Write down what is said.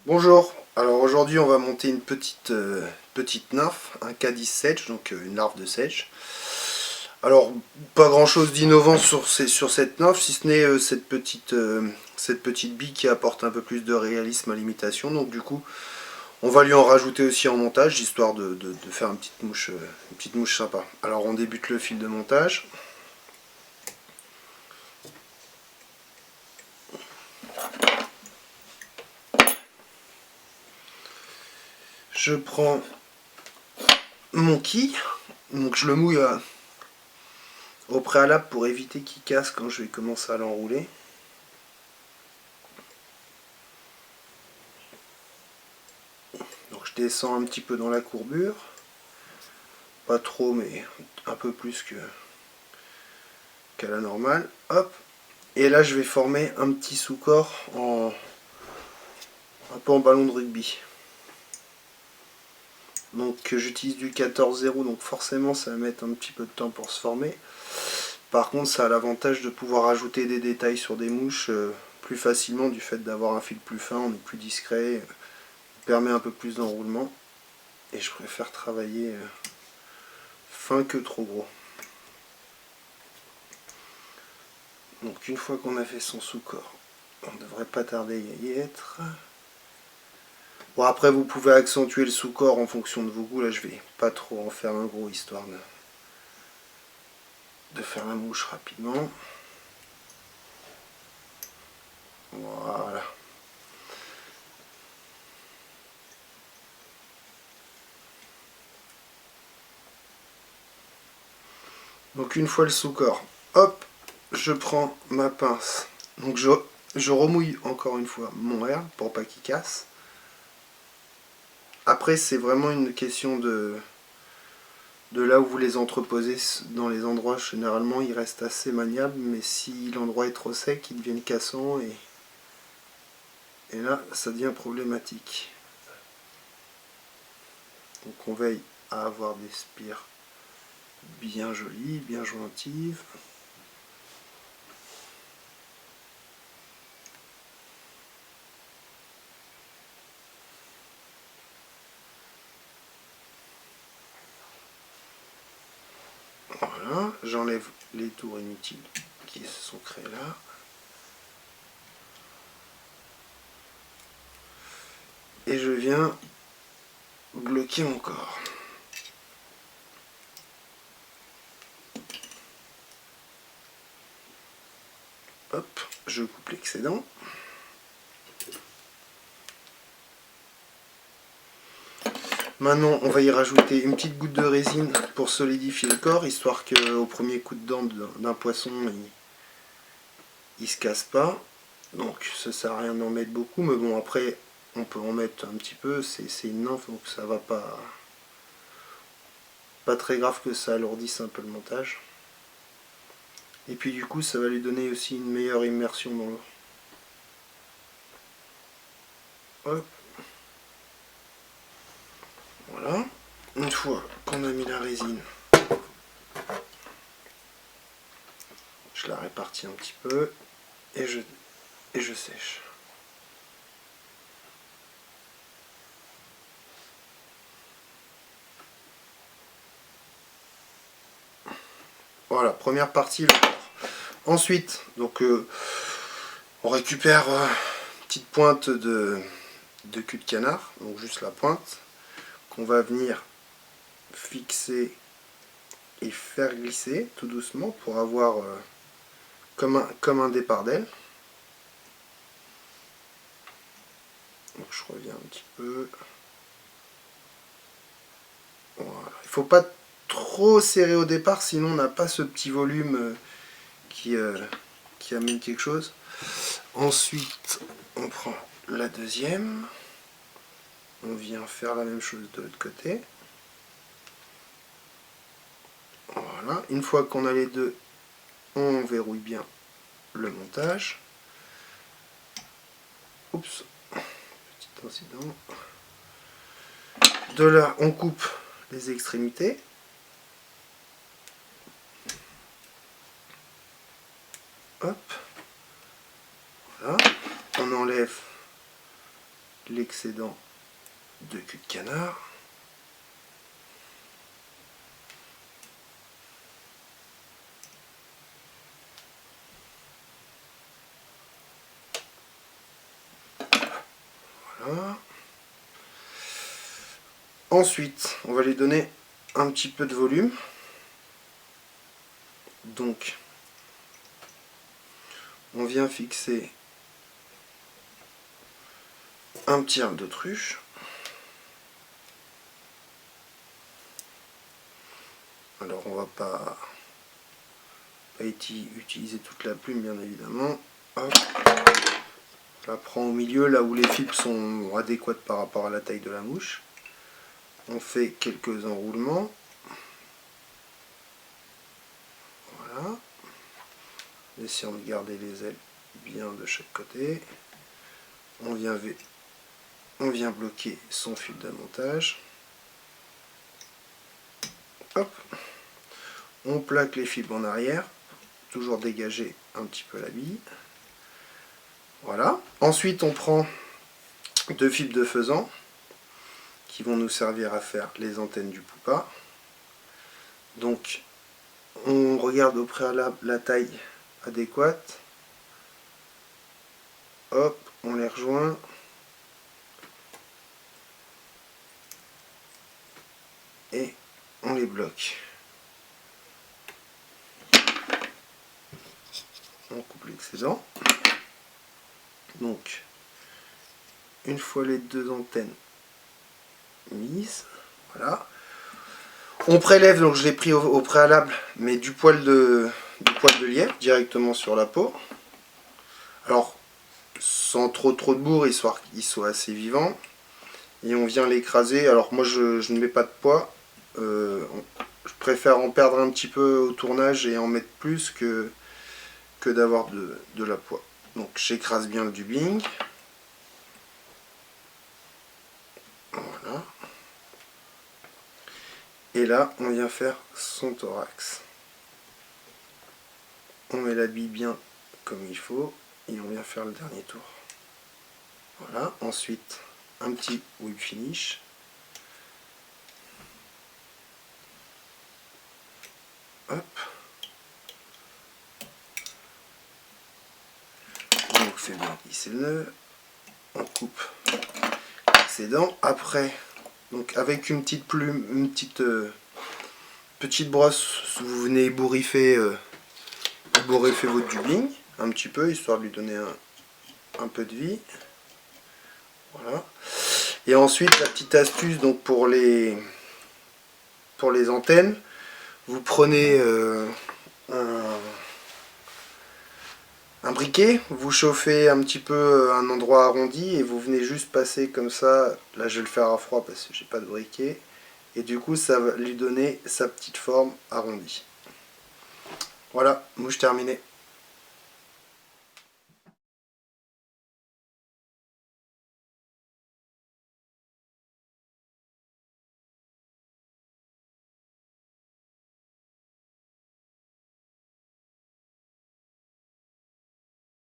Bonjour, alors aujourd'hui on va monter une petite nymphe, un K10 Sedge, donc une larve de Sedge. Alors pas grand chose d'innovant sur cette nymphe, si ce n'est cette petite bille qui apporte un peu plus de réalisme à l'imitation. Donc du coup on va lui en rajouter aussi en montage, histoire de faire une petite mouche sympa. Alors on débute le fil de montage. Je prends mon quille, donc je le mouille au préalable pour éviter qu'il casse quand je vais commencer à l'enrouler. Donc je descends un petit peu dans la courbure, pas trop mais un peu plus qu'à la normale. Hop. Et là je vais former un petit sous-corps un peu en ballon de rugby. Donc j'utilise du 14-0, donc forcément ça va mettre un petit peu de temps pour se former. Par contre ça a l'avantage de pouvoir ajouter des détails sur des mouches plus facilement du fait d'avoir un fil plus fin, on est plus discret, permet un peu plus d'enroulement. Et je préfère travailler fin que trop gros. Donc une fois qu'on a fait son sous-corps, on ne devrait pas tarder à y être. Bon, après vous pouvez accentuer le sous-corps en fonction de vos goûts. Là je vais pas trop en faire un gros, histoire de faire la mouche rapidement. Voilà. Donc une fois le sous-corps, hop, je prends ma pince. Donc je remouille encore une fois mon air pour pas qu'il casse. Après c'est vraiment une question de là où vous les entreposez. Dans les endroits généralement ils restent assez maniables, mais si l'endroit est trop sec ils deviennent cassants et là ça devient problématique. Donc on veille à avoir des spires bien jolies, bien jointives. Voilà, j'enlève les tours inutiles qui se sont créés là. Et je viens bloquer mon corps. Hop, je coupe l'excédent. Maintenant, on va y rajouter une petite goutte de résine pour solidifier le corps, histoire qu'au premier coup de dent d'un poisson, il ne se casse pas. Donc ça sert à rien d'en mettre beaucoup, mais bon, après on peut en mettre un petit peu, c'est une nymphe, donc ça va pas très grave que ça alourdisse un peu le montage. Et puis du coup ça va lui donner aussi une meilleure immersion dans l'eau. Hop. Voilà. Une fois qu'on a mis la résine, je la répartis un petit peu et je sèche. Voilà, première partie. Ensuite, donc on récupère une petite pointe de cul de canard, donc juste la pointe, qu'on va venir fixer et faire glisser tout doucement pour avoir comme un départ d'aile. Donc je reviens un petit peu. Voilà. Il ne faut pas trop serrer au départ, sinon on n'a pas ce petit volume qui amène quelque chose. Ensuite, on prend la deuxième. On vient faire la même chose de l'autre côté. Voilà. Une fois qu'on a les deux, on verrouille bien le montage. Oups, petit incident. De là, on coupe les extrémités. Hop. Voilà. On enlève l'excédent de cul de canard. Voilà. Ensuite, on va lui donner un petit peu de volume. Donc, on vient fixer un petit arc d'autruche. Alors, on va pas utiliser toute la plume, bien évidemment. Hop. On la prend au milieu, là où les fibres sont adéquates par rapport à la taille de la mouche. On fait quelques enroulements. Voilà. Essayons de garder les ailes bien de chaque côté. On vient bloquer son fil de montage. Hop. On plaque les fibres en arrière. Toujours dégager un petit peu la bille. Voilà. Ensuite, on prend 2 fibres de faisan qui vont nous servir à faire les antennes du Poupa. Donc, on regarde au préalable la taille adéquate. Hop, on les rejoint. Et on les bloque. On coupe l'excédent. Donc, une fois les 2 antennes mises, voilà. On prélève, donc je l'ai pris au préalable, mais du poil de lièvre directement sur la peau. Alors, sans trop de bourre, histoire qu'il soit assez vivant. Et on vient l'écraser. Alors moi je ne mets pas de poids. Je préfère en perdre un petit peu au tournage et en mettre plus que d'avoir de la poids. Donc j'écrase bien le dubbing. Voilà. Et là on vient faire son thorax. On met la bille bien comme il faut et on vient faire le dernier tour. Voilà. Ensuite un petit whip finish. Hop. On fait bien lisser le nœud. On coupe l'excédent. Après, donc avec une petite plume, une petite brosse, vous venez ébouriffer votre dubbing un petit peu, histoire de lui donner un peu de vie. Voilà. Et ensuite, la petite astuce donc pour les antennes, vous prenez un briquet, vous chauffez un petit peu un endroit arrondi et vous venez juste passer comme ça. Là je vais le faire à froid parce que j'ai pas de briquet, et du coup ça va lui donner sa petite forme arrondie. Voilà, mouche terminée.